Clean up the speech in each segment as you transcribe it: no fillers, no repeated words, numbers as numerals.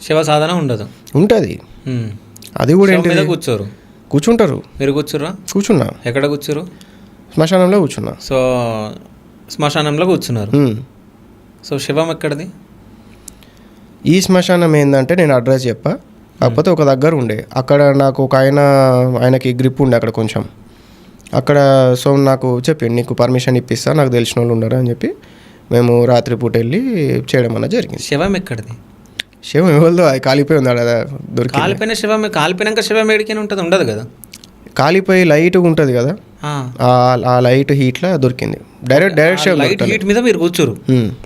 శివ సాధన ఉండదు. ఉంటుంది. అది కూడా ఏంటి, కూర్చోరు, కూర్చుంటారు. మీరు కూర్చుర్రా? కూర్చున్నా. ఎక్కడ కూర్చురు? శ్మశానంలో కూర్చున్నా. సో శ్మశానంలో కూర్చున్నారు. సో శివం ఎక్కడిది? ఈ శ్మశానం ఏంటంటే నేను అడ్రస్ చెప్పా, కాకపోతే ఒక దగ్గర ఉండే, అక్కడ నాకు ఒక ఆయనకి గ్రిప్ ఉండే అక్కడ కొంచెం అక్కడ. సో నాకు చెప్పిండు, నీకు పర్మిషన్ ఇప్పిస్తా, నాకు తెలిసిన వాళ్ళు ఉన్నారు అని చెప్పి మేము రాత్రిపూట వెళ్ళి చేయడం అన్నది జరిగింది. శివం ఎక్కడిది? శివం ఎవరిదో అది కాలిపోయి ఉంది, అక్కడ దొరికి. కాలిపోయిన శివం, కాలిపోయినాక శివం ఏడికైనా ఉంటుంది? ఉండదు కదా. కాలిపోయి లైట్గా ఉంటుంది కదా, ఆ లైట్ హీట్లో దొరికింది. డైరెక్ట్ శివం లైట్ హీట్ మీద మీరు కూర్చోరు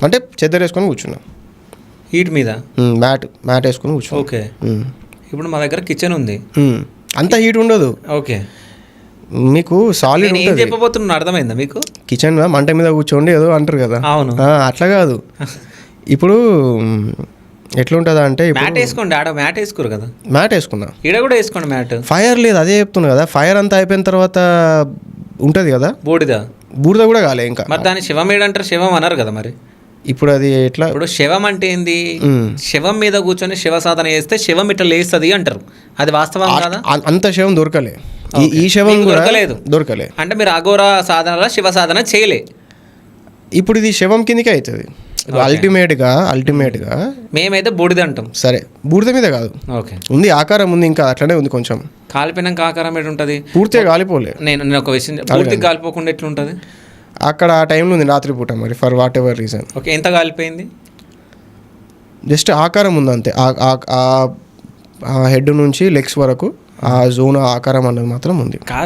అంటే చెద్దరు వేసుకొని కూర్చున్నాం. హీట్ మీద మ్యాట్ వేసుకొని కూర్చున్నాం. ఓకే. ఇప్పుడు మా దగ్గర కిచెన్ ఉంది, అంత హీట్ ఉండదు. ఓకే. మీకు సాలిడ్ ఏం చెప్పబోతున్నా అర్థమైందా మీకు? కిచెన్ మంట మీద కూర్చోండి ఏదో అంటారు కదా, అవును. అట్లా కాదు. ఇప్పుడు ఎట్లుంటుందా అంటే, మ్యాట్ వేసుకోండి, ఆడ మ్యాట్ వేసుకోరు కదా. మ్యాట్ వేసుకున్నా, ఈడ కూడా వేసుకోండి మ్యాట్. ఫైర్ లేదు, అదే చెప్తున్నా కదా. ఫైర్ అంతా అయిపోయిన తర్వాత ఉంటుంది కదా బూడిద కూడా కాలే ఇంకా. మరి దాన్ని శివం ఏడంటారు, శివం అన్నారు కదా. మరి ఇప్పుడు అది ఎట్లా? ఇప్పుడు శివం అంటే ఏంది? శివం మీద కూర్చొని శివ సాధన చేస్తే శివం ఇట్లా లేస్తుంది అంటారు. అది వాస్తవం కదా? అంత శివం దొరకలే, ఈ శివం దొరకలే. అంటే మీరు అఘోర సాధనలో శివ సాధన చేయలే. ఇప్పుడు ఇది శివం కిందకే అవుతుంది అల్టిమేట్గా. మేమైతే బూడిద అంటాం. సరే, బూడిద మీద కాదు, ఓకే, ఉంది ఆకారం ఉంది, ఇంకా అట్లనే ఉంది కొంచెం. కాలిపోయినాక ఆకారం ఎటు ఉంటుంది? పూర్తిగా కాలిపోలే. నేను ఒక విషయం, పూర్తిగా కాలిపోకుండా ఎట్లుంటుంది? అక్కడ ఆ టైంలో ఉంది రాత్రిపూట, మరి for what ever reason. Okay, ఎంత కాలిపోయింది? జస్ట్ ఆకారం ఉంది అంతే, ఆ హెడ్ నుంచి లెగ్స్ వరకు ఆ జోన్ ఆకారం అన్నది మాత్రం ఉంది. కాదు